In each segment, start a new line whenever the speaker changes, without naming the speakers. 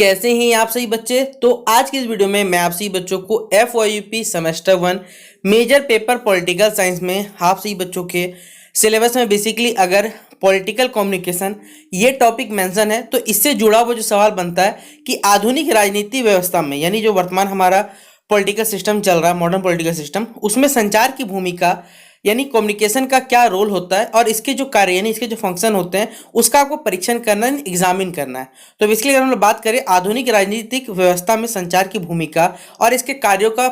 कैसे हैं आप सभी बच्चे। तो आज की इस वीडियो में मैं आप सभी बच्चों को FYUP semester 1 major paper political science में आप सभी बच्चों के सिलेबस में बेसिकली अगर पॉलिटिकल कम्युनिकेशन ये टॉपिक मेंशन है तो इससे जुड़ा हुआ जो सवाल बनता है कि आधुनिक राजनीति व्यवस्था में यानी जो वर्तमान हमारा पॉलिटिकल सिस्टम चल रहा है, मॉडर्न पॉलिटिकल सिस्टम, उसमें संचार की भूमिका यानी कम्युनिकेशन का क्या रोल होता है और इसके जो कार्य यानी इसके जो फंक्शन होते हैं उसका आपको परीक्षण करना है, एग्जामिन करना है। तो बेसिकली अगर हम लोग बात करें आधुनिक राजनीतिक व्यवस्था में संचार की भूमिका और इसके कार्यों का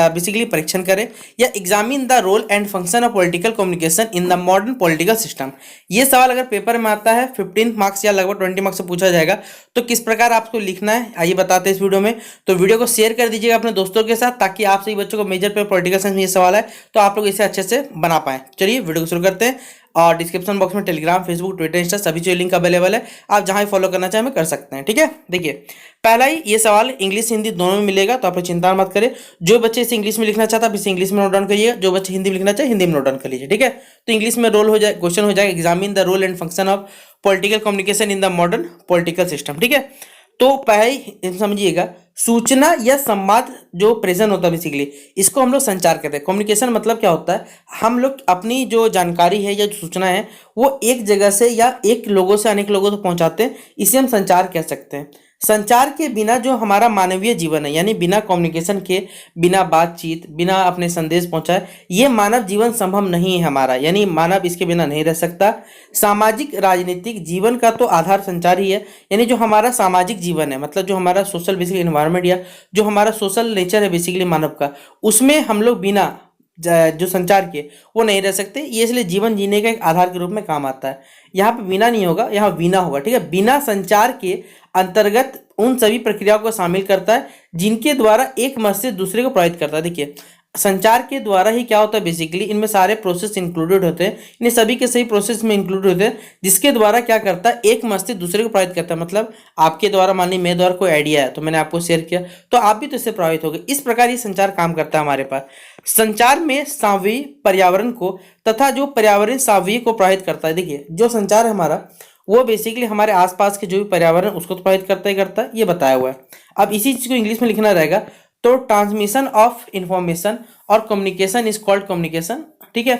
बेसिकली परीक्षण करें या examine the role and function of political communication in the modern political system, ये सवाल अगर पेपर में आता है 15 मार्क्स या लगभग 20 मार्क्स से पूछा जाएगा तो किस प्रकार आपको लिखना है आइए बताते हैं इस वीडियो में। तो वीडियो को शेयर कर दीजिएगा अपने दोस्तों के साथ ताकि आप सभी बच्चों को मेजर पेपर पॉलिटिकल साइंस में ये सवाल है तो आप लोग इसे अच्छे से बना पाए। चलिए वीडियो को शुरू करते हैं और डिस्क्रिप्शन बॉक्स में टेलीग्राम, फेसबुक, ट्विटर, इंस्टा सभी जो लिंक अवेलेबल है, आप जहां फॉलो करना चाहें में कर सकते हैं। ठीक है, देखिए पहला ही ये सवाल इंग्लिश हिंदी दोनों में मिलेगा तो आप लोग चिंता मत करें। जो बच्चे इसे इंग्लिश में लिखना चाहता है इसे इंग्लिश में नोट डाउन करिएगा, जो बच्चे हिंदी में लिखना चाहे हिंदी में नोट डाउन कर लीजिए। ठीक है, तो इंग्लिश में रोल हो जाए क्वेश्चन हो जाएगा examine the role and function of political communication in the modern political system. ठीक है, तो पहले समझिएगा सूचना या संवाद जो प्रेजेंट होता है बेसिकली इसको हम लोग संचार कहते हैं। कम्युनिकेशन मतलब क्या होता है, हम लोग अपनी जो जानकारी है या जो सूचना है वो एक जगह से या एक लोगों से अनेक लोगों तक पहुंचाते हैं, इसे हम संचार कह सकते हैं। संचार के बिना जो हमारा मानवीय जीवन है यानी बिना कम्युनिकेशन के, बिना बातचीत, बिना अपने संदेश पहुंचाए ये मानव जीवन संभव नहीं है हमारा, यानी मानव इसके बिना नहीं रह सकता। सामाजिक राजनीतिक जीवन का तो आधार संचार ही है, यानी जो हमारा सामाजिक जीवन है मतलब जो हमारा सोशल बेसिकली एनवायरनमेंट या जो हमारा सोशल नेचर है बेसिकली मानव का, उसमें हम लोग बिना जो संचार के वो नहीं रह सकते। ये इसलिए जीवन जीने का एक आधार के रूप में काम आता है। यहाँ पे बिना नहीं होगा, यहाँ बिना होगा। ठीक है, बिना संचार के अंतर्गत उन सभी प्रक्रियाओं को शामिल करता है जिनके द्वारा एक मत से दूसरे को प्रभावित करता है। देखिए संचार के द्वारा ही क्या होता है बेसिकली इनमें सारे प्रोसेस इंक्लूडेड होते हैं, इन्हें सभी के सही प्रोसेस में इंक्लूड होते हैं जिसके द्वारा क्या करता है एक मत से दूसरे को प्रभावित करता है। मतलब आपके द्वारा मान ली मेरे द्वारा कोई आइडिया है तो मैंने आपको शेयर किया तो आप भी तो इससे प्रभावित हो गए। इस प्रकार ये संचार काम करता है हमारे पास। संचार में सांवी पर्यावरण को तथा जो पर्यावरण सांवी को प्रभावित करता है। देखिए जो संचार है हमारा वो बेसिकली हमारे आसपास के जो भी पर्यावरण उसको तो प्रभावित करता ही करता है, ये बताया हुआ है। अब इसी चीज को इंग्लिश में लिखना रहेगा तो ट्रांसमिशन ऑफ इंफॉर्मेशन और कम्युनिकेशन इज कॉल्ड कम्युनिकेशन। ठीक है,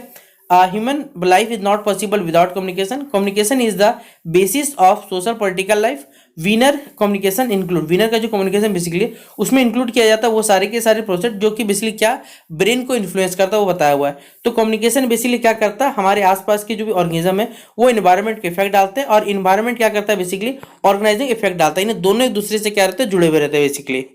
human life is not possible without communication. Communication is the basis of social political life. Winner communication include, winner का जो कम्युनिकेशन बेसिकली उसमें इंक्लूड किया जाता है वो सारे के सारे प्रोसेस जो कि बेसिकली क्या ब्रेन को इन्फ्लुएंस करता है वो बताया हुआ है। तो कम्युनिकेशन बेसिकली क्या करता है हमारे आसपास के जो भी ऑर्गेनिज्म है वो इन्वायरमेंट के इफेक्ट डालते हैं और इन्वायरमेंट क्या करता है बेसिकली ऑर्गेनाइजिंग इफेक्ट डालता है। इन्हें दोनों एक दूसरे से क्या रहते हैं जुड़े हुए रहते हैं बेसिकली।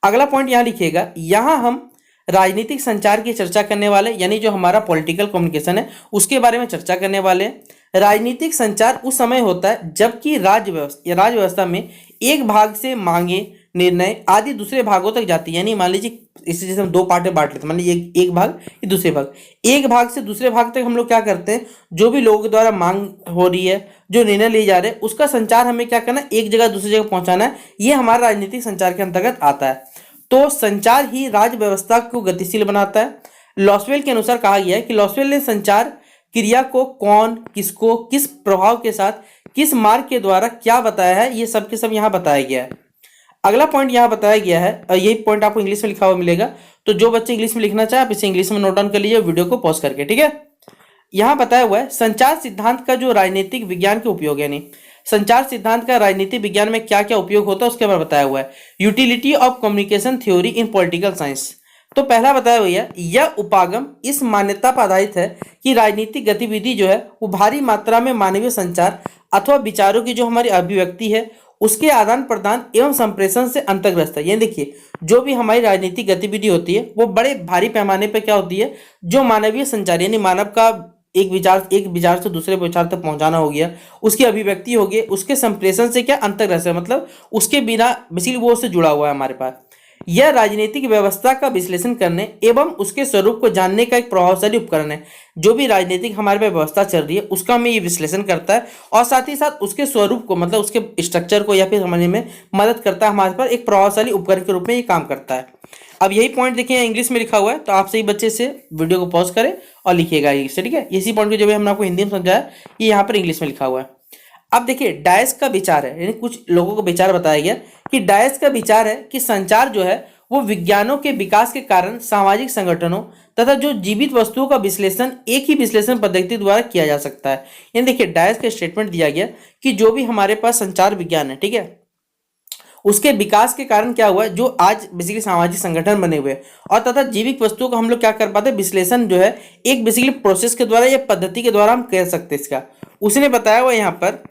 अगला पॉइंट यहाँ लिखिएगा, यहाँ हम राजनीतिक संचार की चर्चा करने वाले यानी जो हमारा पॉलिटिकल कम्युनिकेशन है उसके बारे में चर्चा करने वाले। राजनीतिक संचार उस समय होता है जबकि राज्य व्यवस्था में एक भाग से मांगे, निर्णय आदि दूसरे भागों तक जाती है। यानी मान लीजिए इसे जैसे हम दो पार्ट में बांट लेते हैं, मान लीजिए एक भाग ये दूसरे भाग, एक भाग से दूसरे भाग तक हम लोग क्या करते हैं जो भी लोगों द्वारा मांग हो रही है, जो निर्णय लिए जा रहे हैं उसका संचार हमें क्या करना है एक जगह दूसरी जगह पहुंचाना है। ये हमारा राजनीतिक संचार के अंतर्गत आता है। तो संचार ही राज्य व्यवस्था को गतिशील बनाता है। लॉसवेल के अनुसार कहा गया है कि लॉसवेल ने संचार क्रिया को कौन, किसको, किस प्रभाव के साथ, किस मार्ग के द्वारा क्या बताया है, ये सब के सब यहाँ बताया गया है। अगला पॉइंट यहाँ बताया गया है और यही पॉइंट आपको इंग्लिश में लिखा हुआ मिलेगा। तो जो बच्चे इंग्लिश में लिखना चाहे आप इसे इंग्लिश में नोट डाउन कर लीजिए वीडियो को पॉज करके। ठीक है, यहाँ बताया हुआ है संचार सिद्धांत का जो राजनीतिक विज्ञान के उपयोग यानी संचार सिद्धांत का राजनीतिक विज्ञान में क्या क्या उपयोग होता है उसके बारे में बताया हुआ है। Utility of communication theory in political science, तो पहला बताया हुआ है यह उपागम इस मान्यता पर आधारित है कि राजनीतिक गतिविधि जो है वो भारी मात्रा में मानवीय संचार अथवा विचारों की जो हमारी अभिव्यक्ति है उसके आदान प्रदान एवं संप्रेषण से अंतर्ग्रस्त है। ये देखिए जो भी हमारी राजनीतिक गतिविधि होती है वो बड़े भारी पैमाने पर क्या होती है जो मानवीय संचार यानी मानव का एक विचार से दूसरे विचार तक पहुंचाना हो गया, उसकी अभिव्यक्ति हो गई, उसके संप्रेषण से क्या अंतर्ग्रस्त है मतलब उसके बिना बेसिकली वो उससे जुड़ा हुआ है हमारे पास। यह राजनीतिक व्यवस्था का विश्लेषण करने एवं उसके स्वरूप को जानने का एक प्रभावशाली उपकरण है। जो भी राजनीतिक हमारे पे व्यवस्था चल रही है उसका हमें ये विश्लेषण करता है और साथ ही साथ उसके स्वरूप को मतलब उसके स्ट्रक्चर को या फिर समझने में मदद करता है, हमारे पास एक प्रभावशाली उपकरण के रूप में ये काम करता है। अब यही पॉइंट देखिए इंग्लिश में लिखा हुआ है तो आप सही बच्चे से वीडियो को पॉज करें और लिखिएगा इंग्लिश से। ठीक है, इसी पॉइंट को जो भी हमने आपको हिंदी में समझाया ये यहाँ पर इंग्लिश में लिखा हुआ है। अब देखिए डायस का विचार है, यानी कुछ लोगों को विचार बताया गया कि डायस का विचार है कि संचार जो है वो विज्ञानों के विकास के कारण सामाजिक संगठनों तथा जो जीवित वस्तुओं का विश्लेषण एक ही विश्लेषण पद्धति द्वारा किया जा सकता है। यानी देखिए डायस का स्टेटमेंट दिया गया कि जो भी हमारे पास संचार विज्ञान है, ठीक है, उसके विकास के कारण क्या हुआ, जो आज बेसिकली सामाजिक संगठन बने हुए और तथा जीवित वस्तुओं को हम लोग क्या कर पाते हैं, विश्लेषण जो है एक बेसिकली प्रोसेस के द्वारा या पद्धति के द्वारा हम कह सकते हैं इसका। उसने बताया हुआ यहाँ पर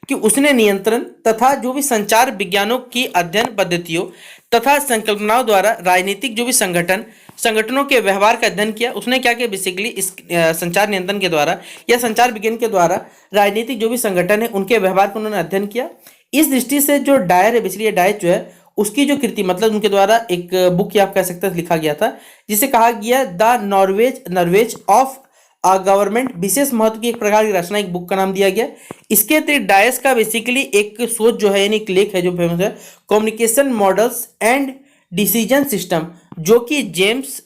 कि उसने नियंत्रण तथा जो भी संचार विज्ञानों की अध्ययन पद्धतियों तथा संकल्पनाओं द्वारा राजनीतिक जो भी संगठनों के व्यवहार का अध्ययन किया। उसने क्या किया बेसिकली इस संचार नियंत्रण के द्वारा या संचार विज्ञान के द्वारा राजनीतिक जो भी संगठन है उनके व्यवहार को उन्होंने अध्ययन किया। इस दृष्टि से जो डायर है बेसिकली डायर जो है उसकी जो कृति मतलब उनके द्वारा एक बुक या आप कह सकते हैं लिखा गया था, जिसे कहा गया द नॉर्वेज ऑफ गवर्नमेंट, विशेष महत्व की एक प्रकार की रचना, एक बुक का नाम दिया गया। इसके अतिरिक्त डायस का बेसिकली एक सोच जो है यानी एक लेख है जो फेमस है, communication models and decision system, जो कि जेम्स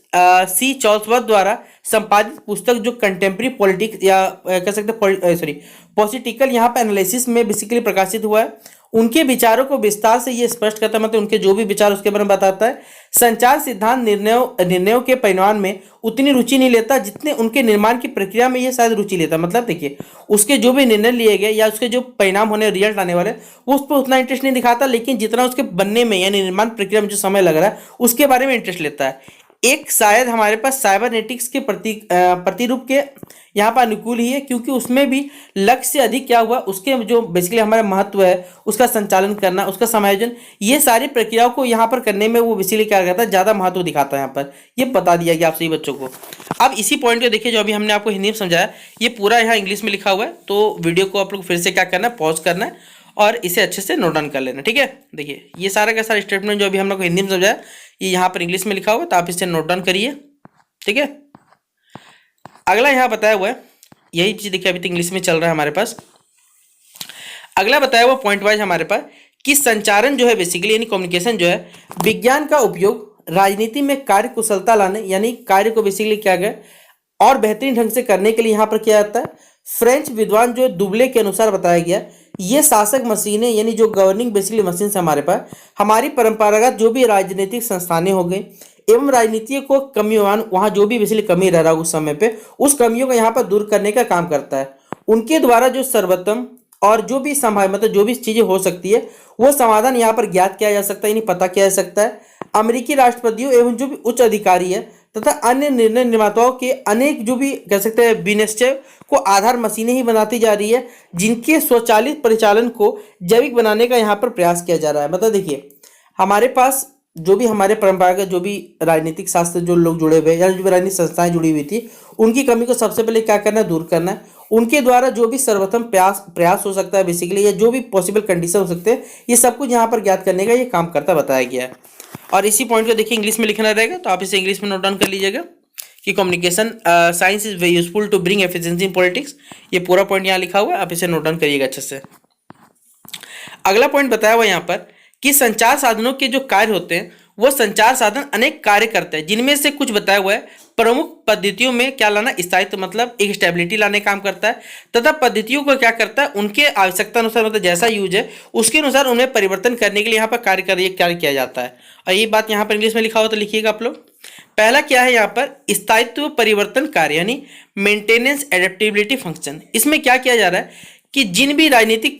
सी चार्ल्सवर्थ द्वारा संपादित पुस्तक जो कंटेम्प्रेरी पॉलिटिक्स या कह सकते हैं पॉलिटिकल यहाँ पे एनालिसिस में बेसिकली प्रकाशित हुआ है। उनके विचारों को विस्तार से ये स्पष्ट करता है, मतलब उनके जो भी विचार उसके बारे में बताता है। संचार सिद्धांत निर्णयों के परिणाम में उतनी रुचि नहीं लेता जितने उनके निर्माण की प्रक्रिया में ये शायद रुचि लेता। मतलब देखिए उसके जो भी निर्णय लिए गए या उसके जो परिणाम होने रिजल्ट आने वाले वो उस पर उतना इंटरेस्ट नहीं दिखाता, लेकिन जितना उसके बनने में यानी निर्माण प्रक्रिया में जो समय लग रहा है उसके बारे में इंटरेस्ट लेता है। एक शायद हमारे पास साइबरनेटिक्स के प्रतिरूप के यहाँ पर अनुकूल ही है, क्योंकि उसमें भी लक्ष्य से अधिक क्या हुआ, उसके जो बेसिकली हमारा महत्व है उसका संचालन करना, उसका समायोजन, ये सारी प्रक्रियाओं को यहाँ पर करने में वो बेसिकली क्या करता है, ज़्यादा महत्व दिखाता है। यहाँ पर ये बता दिया गया आप सभी बच्चों को। अब इसी पॉइंट को देखिए जो अभी हमने आपको हिंदी में समझाया ये पूरा यहाँ इंग्लिश में लिखा हुआ है, तो वीडियो को आप लोग फिर से क्या करना है, पॉज करना है और इसे अच्छे से नोट डाउन कर लेना। ठीक है, देखिए ये सारा का सारा स्टेटमेंट जो अभी हम लोग को हिंदी में समझाया ये यहाँ पर इंग्लिश में लिखा हुआ है, तो आप इसे नोट डाउन करिए। ठीक है, अगला यहाँ बताया हुआ है, यही चीज देखिए अभी तक इंग्लिश में चल रहा है हमारे पास। अगला बताया हुआ पॉइंट वाइज हमारे पास कि संचारण जो है बेसिकली यानी कम्युनिकेशन जो है विज्ञान का उपयोग राजनीति में कार्य कुशलता लाने यानी कार्य को बेसिकली क्या गया और बेहतरीन ढंग से करने के लिए यहाँ पर किया जाता है। फ्रेंच विद्वान जो दुबले के अनुसार बताया गया ये शासक मशीनें यानी जो गवर्निंग बेसिकली मशीन से हमारे पास हमारी परंपरागत जो भी राजनीतिक संस्थानें हो गई एवं राजनीति को कमियों वहाँ जो भी बेसिकली कमी रह रहा उस समय पे उस कमियों को यहाँ पर दूर करने का काम करता है। उनके द्वारा जो सर्वोत्तम और जो भी संभाव मतलब जो भी चीज़ें हो सकती है वो समाधान यहाँ पर ज्ञात किया जा सकता है यानी पता किया जा सकता है। अमेरिकी राष्ट्रपतियों एवं जो भी उच्च अधिकारी है तथा अन्य निर्णय निर्माताओं के अनेक जो भी कह सकते हैं विनिश्चय को आधार मशीनें ही बनाती जा रही है जिनके स्वचालित परिचालन को जैविक बनाने का यहाँ पर प्रयास किया जा रहा है। मतलब देखिए हमारे पास जो भी हमारे परंपरागत जो भी राजनीतिक शास्त्र जो लोग जुड़े हुए या जो भी राजनीतिक संस्थाएं जुड़ी हुई थी उनकी कमी को सबसे पहले क्या करना है, दूर करना है। उनके द्वारा जो भी सर्वोत्तम प्रयास हो सकता है बेसिकली या जो भी पॉसिबल कंडीशन हो सकते हैं ये सब कुछ यहाँ पर ज्ञात करने का ये काम करता बताया गया है। और इसी पॉइंट को देखिए इंग्लिश में लिखना रहेगा तो आप इसे इंग्लिश में नोट डाउन कर लीजिएगा कि communication science is very useful to bring efficiency in politics. ये पूरा पॉइंट यहाँ लिखा हुआ है, आप इसे नोट डाउन करिएगा अच्छे से। अगला पॉइंट बताया हुआ यहाँ पर कि संचार साधनों के जो कार्य होते हैं वो संचार साधन अनेक कार्य करते हैं जिनमें से कुछ बताया हुआ है प्रमुख पद्धतियों में क्या लाना, स्थायित्व मतलब एक स्टेबिलिटी लाने काम करता है तथा पद्धतियों को क्या करता है उनके आवश्यकता अनुसार मतलब जैसा यूज है उसके अनुसार उन्हें परिवर्तन करने के लिए यहाँ पर कार्य किया जाता है। और ये बात यहाँ पर इंग्लिश में लिखा हुआ तो लिखिएगा आप लोग। पहला क्या है यहाँ पर स्थायित्व परिवर्तन कार्य यानी मेंटेनेंस एडेप्टेबिलिटी फंक्शन। इसमें क्या किया जा रहा है कि जिन राजनीतिक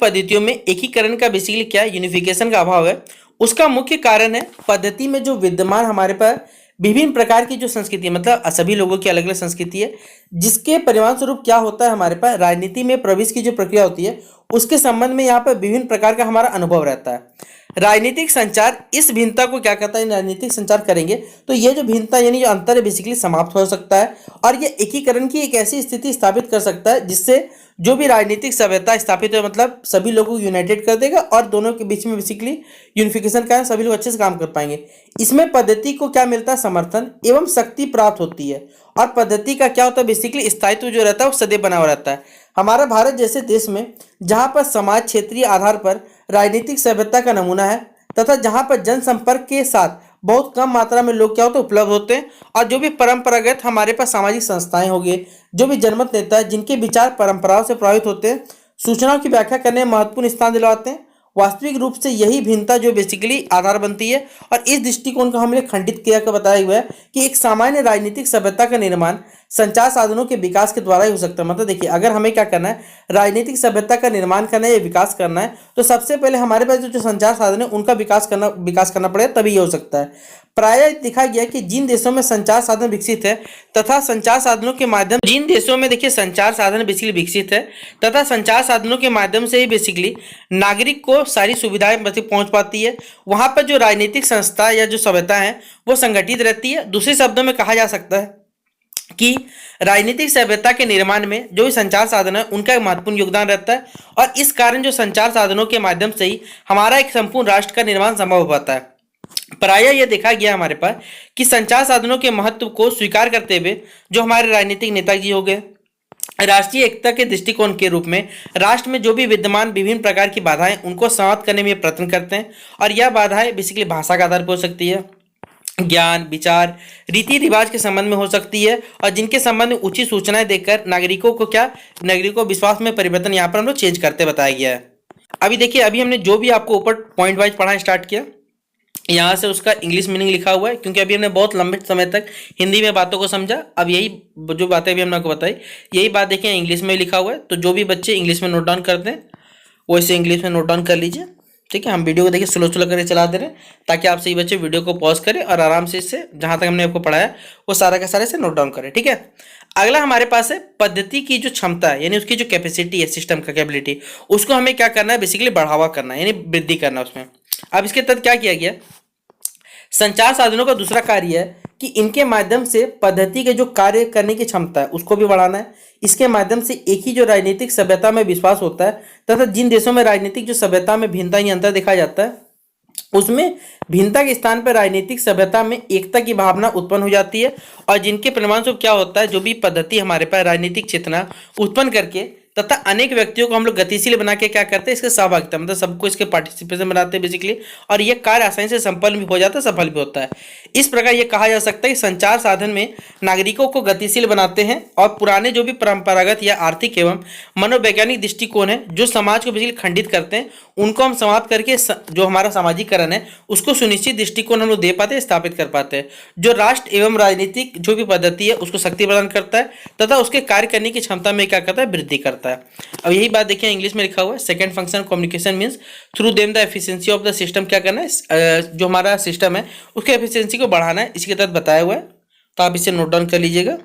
पद्धतियों में एकीकरण का बेसिकली क्या है यूनिफिकेशन का अभाव है उसका मुख्य कारण है पद्धति में जो विद्यमान हमारे पास विभिन्न प्रकार की जो संस्कृति है मतलब सभी लोगों की अलग अलग संस्कृति है जिसके परिणाम स्वरूप क्या होता है हमारे पास राजनीति में प्रवेश की जो प्रक्रिया होती है उसके संबंध में यहाँ पर विभिन्न प्रकार का हमारा अनुभव रहता है। राजनीतिक संचार इस भिन्नता को क्या करता है, राजनीतिक संचार करेंगे तो ये जो भिन्नता यानी जो अंतर है बेसिकली समाप्त हो सकता है और ये एकीकरण की एक ऐसी स्थिति स्थापित कर सकता है जिससे जो भी राजनीतिक सभ्यता स्थापित है मतलब सभी लोगों को यूनाइटेड कर देगा और दोनों के बीच में बेसिकली यूनिफिकेशन का सभी लोग अच्छे से काम कर पाएंगे। इसमें पद्धति को क्या मिलता है, समर्थन एवं शक्ति प्राप्त होती है और पद्धति का क्या होता है बेसिकली स्थायित्व जो रहता है वो सदैव बना हुआ रहता है। हमारा भारत जैसे देश में जहाँ पर समाज क्षेत्रीय आधार पर राजनीतिक सभ्यता का नमूना है तथा जहाँ पर जनसंपर्क के साथ बहुत कम मात्रा में लोग क्या होते हैं उपलब्ध होते हैं। और जो भी परंपरागत हमारे पास सामाजिक संस्थाएं हो गए, जो भी जनमत नेता है जिनके विचार परंपराओं से प्रभावित होते हैं, सूचनाओं की व्याख्या करने में महत्वपूर्ण स्थान दिलवाते हैं। वास्तविक रूप से यही भिन्नता जो बेसिकली आधार बनती है। और इस दृष्टिकोण को हमने खंडित किया कर बताया हुआ है कि एक सामान्य राजनीतिक सभ्यता का निर्माण संचार साधनों के विकास के द्वारा ही हो सकता है। मतलब देखिए, अगर हमें क्या करना है, राजनीतिक सभ्यता का निर्माण करना है या विकास करना है, तो सबसे पहले हमारे पास जो संचार साधन है उनका विकास करना पड़ेगा, तभी ये हो सकता है। प्रायः देखा गया कि जिन देशों में संचार साधन विकसित है तथा संचार साधनों के माध्यम जिन देशों में देखिए संचार साधन बेसिकली विकसित है तथा संचार साधनों के माध्यम से ही बेसिकली नागरिक को सारी सुविधाएं पहुंच पाती है, वहां पर जो राजनीतिक संस्था या जो सभ्यता है वो संगठित रहती है। दूसरे शब्दों में कहा जा सकता है कि राजनीतिक सभ्यता के निर्माण में जो भी संचार साधन है उनका एक महत्वपूर्ण योगदान रहता है। और इस कारण जो संचार साधनों के माध्यम से ही हमारा एक संपूर्ण राष्ट्र का निर्माण संभव हो पाता है। प्रायः यह देखा गया हमारे पास कि संचार साधनों के महत्व को स्वीकार करते हुए जो हमारे राजनीतिक नेताजी हो गए, राष्ट्रीय एकता के दृष्टिकोण के रूप में राष्ट्र में जो भी विद्यमान विभिन्न प्रकार की बाधाएं उनको समाप्त करने में प्रयत्न करते हैं। और यह बाधाएं बेसिकली भाषा के आधार पर हो सकती है, ज्ञान, विचार, रीति रिवाज के संबंध में हो सकती है, और जिनके संबंध में उचित सूचनाएं देकर नागरिकों को विश्वास में परिवर्तन यहाँ पर हम लोग चेंज करते बताया गया है। अभी देखिए, अभी हमने जो भी आपको ऊपर पॉइंट वाइज पढ़ा स्टार्ट किया, यहाँ से उसका इंग्लिश मीनिंग लिखा हुआ है, क्योंकि अभी हमने बहुत लंबे समय तक हिंदी में बातों को समझा। अब यही जो बातें अभी हमने आपको बताई, यही बात देखिए इंग्लिश में लिखा हुआ है। तो जो भी बच्चे इंग्लिश में नोट डाउन करते हैं वो इसे इंग्लिश में नोट डाउन कर लीजिए, ठीक है। हम वीडियो को देखिए स्लो स्लो करके चला दे रहे हैं ताकि आप सही बच्चे वीडियो को पॉज करें और आराम से इससे जहाँ तक हमने आपको पढ़ाया वो सारा का सारा से नोट डाउन करें, ठीक है। अगला हमारे पास है पद्धति की जो क्षमता है, यानी उसकी जो कैपेसिटी है, सिस्टम का कैपेबिलिटी, उसको हमें क्या करना है, बेसिकली बढ़ावा करना है, यानी वृद्धि करना उसमें। अब इसके तहत क्या किया गया, संचार साधनों का दूसरा कार्य है कि इनके माध्यम से पद्धति के जो कार्य करने की क्षमता है उसको भी बढ़ाना है। इसके माध्यम से एक ही जो राजनीतिक सभ्यता में विश्वास होता है तथा जिन देशों में राजनीतिक जो सभ्यता में भिन्नता या अंतर देखा जाता है, उसमें भिन्नता के स्थान पर राजनीतिक सभ्यता में एकता की भावना उत्पन्न हो जाती है। और जिनके परिणामस्वरूप क्या होता है, जो भी पद्धति हमारे पास राजनीतिक चेतना उत्पन्न करके तथा अनेक व्यक्तियों को हम लोग गतिशील बना के क्या करते हैं, इसके सहभागिता मतलब सबको इसके पार्टिसिपेशन बनाते हैं बेसिकली, और ये कार्य आसानी से संपन्न भी हो जाता है, सफल भी होता है। इस प्रकार ये कहा जा सकता है कि संचार साधन में नागरिकों को गतिशील बनाते हैं और पुराने जो भी परंपरागत या आर्थिक एवं मनोवैज्ञानिक दृष्टिकोण है जो समाज को बेसिकली खंडित करते हैं, उनको हम समाप्त करके जो हमारा सामाजिकरण है उसको सुनिश्चित दृष्टिकोण हम लोग दे पाते हैं, स्थापित कर पाते हैं। जो राष्ट्र एवं राजनीतिक जो भी पद्धति है उसको शक्ति प्रदान करता है तथा उसके कार्य करने की क्षमता में क्या करता है, वृद्धि करता है। अब यही बात देखिए इंग्लिश में लिखा हुआ है, second function communication means through them the efficiency of the system. क्या करना है, जो हमारा सिस्टम है उसके एफिशिएंसी को बढ़ाना है, इसके तहत बताया हुआ है। तो आप इसे नोट डाउन कर लीजिएगा,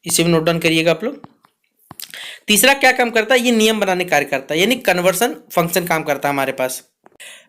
इसे भी नोट डाउन करिएगा आप लोग। तीसरा क्या काम करता है, ये नियम बनाने कार्य करता है, यानी कन्वर्सन फंक्शन काम करता है हमारे पास।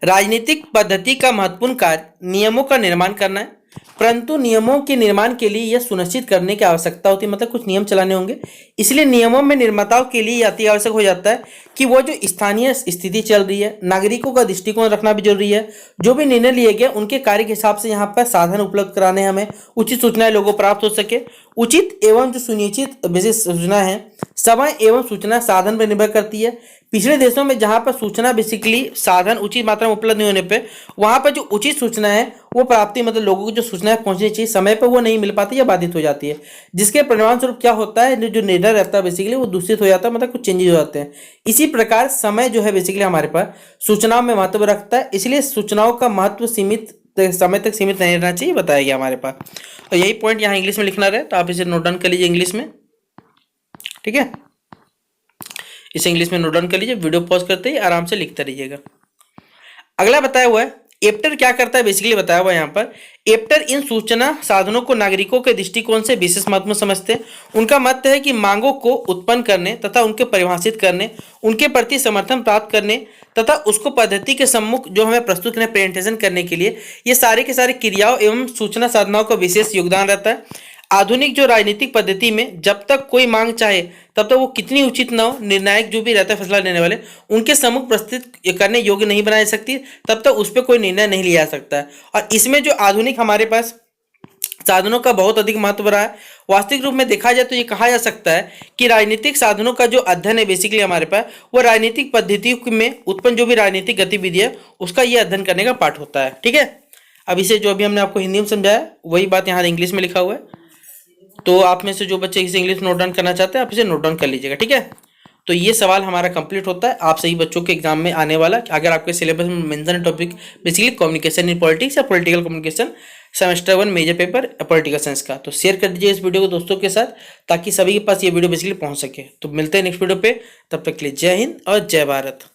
राजनीतिक पद्धति का महत्वपूर्ण कार्य नियमों का निर्माण करना है, परंतु नियमों के निर्माण के लिए यह सुनिश्चित करने की आवश्यकता होती है, मतलब कुछ नियम चलाने होंगे। इसलिए नियमों में निर्माताओं के लिए अति आवश्यक हो जाता है कि वो जो स्थानीय स्थिति चल रही है, नागरिकों का दृष्टिकोण रखना भी जरूरी है। जो भी निर्णय लिए गए उनके कार्य के हिसाब से यहाँ पर साधन उपलब्ध कराने, हमें उचित सूचनाएं लोगों को प्राप्त हो सके। उचित एवं जो सुनिश्चित विशेष सूचना है समय एवं सूचना साधन पर निर्भर करती है। पिछले देशों में जहां पर सूचना बेसिकली साधन उचित मात्रा में उपलब्ध नहीं होने पे वहां पर जो उचित सूचना है वो प्राप्ति मतलब लोगों को जो सूचनाएं पहुंचनी चाहिए समय पर वो नहीं मिल पाती या बाधित हो जाती है, जिसके परिणाम स्वरूप क्या होता है, जो निर्णय रहता है बेसिकली वो दूषित हो जाता है, मतलब कुछ चेंजेस हो जाते हैं। इसी प्रकार समय जो है बेसिकली हमारे पास सूचनाओं में महत्व रखता है, इसलिए सूचनाओं का महत्व सीमित समय तक सीमित नहीं रहना चाहिए, बताया गया हमारे पास। तो यही पॉइंट यहाँ इंग्लिश में लिखना रहे, तो आप इसे नोट डाउन कर लीजिए इंग्लिश में, ठीक है। इसे इंग्लिश में नोट डाउन कर लीजिए, वीडियो पॉज करते ही आराम से लिखते रहिएगा। अगला बताया हुआ है एप्टर क्या करता है, बेसिकली बताया हुआ है यहाँ पर। एप्टर इन सूचना साधनों को नागरिकों के दृष्टिकोण से विशेष महत्व समझते हैं। उनका मत है कि मांगों को उत्पन्न करने तथा उनके परिभाषित करने, उनके प्रति समर्थन प्राप्त करने तथा उसको पद्धति के सम्मुख जो हमें प्रस्तुत करने प्रेजेंटेशन करने के लिए ये सारे के सारे क्रियाओं एवं सूचना साधनाओं का विशेष योगदान रहता है। आधुनिक जो राजनीतिक पद्धति में जब तक कोई मांग चाहे तब तक वो कितनी उचित न हो, निर्णायक जो भी रहता है फैसला लेने वाले उनके सम्मुख प्रस्तुत करने योग्य नहीं बनाई जा सकती, तब तक उस पर कोई निर्णय नहीं लिया जा सकता है। और इसमें जो आधुनिक हमारे पास साधनों का बहुत अधिक महत्व रहा है। वास्तविक रूप में देखा जाए तो ये कहा जा सकता है कि राजनीतिक साधनों का जो अध्ययन है बेसिकली हमारे पास वो राजनीतिक पद्धतियों में उत्पन्न जो भी राजनीतिक गतिविधि है उसका ये अध्ययन करने का पाठ होता है, ठीक है। अब इसे जो अभी हमने आपको हिंदी में समझाया वही बात यहाँ इंग्लिश में लिखा हुआ है, तो आप में से जो बच्चे इसे इंग्लिश नोट डाउन करना चाहते हैं आप इसे नोट डाउन कर लीजिएगा, ठीक है। तो ये सवाल हमारा कंप्लीट होता है आप सभी बच्चों के एग्जाम में आने वाला। अगर आपके सिलेबस में mention topic basically communication in politics या political communication semester 1 major paper political science का, तो शेयर कर दीजिए इस वीडियो को दोस्तों के साथ ताकि सभी के पास ये वीडियो बेसिकली पहुंच सके। तो मिलते हैं नेक्स्ट वीडियो पे, तब तक के लिए जय हिंद और जय भारत।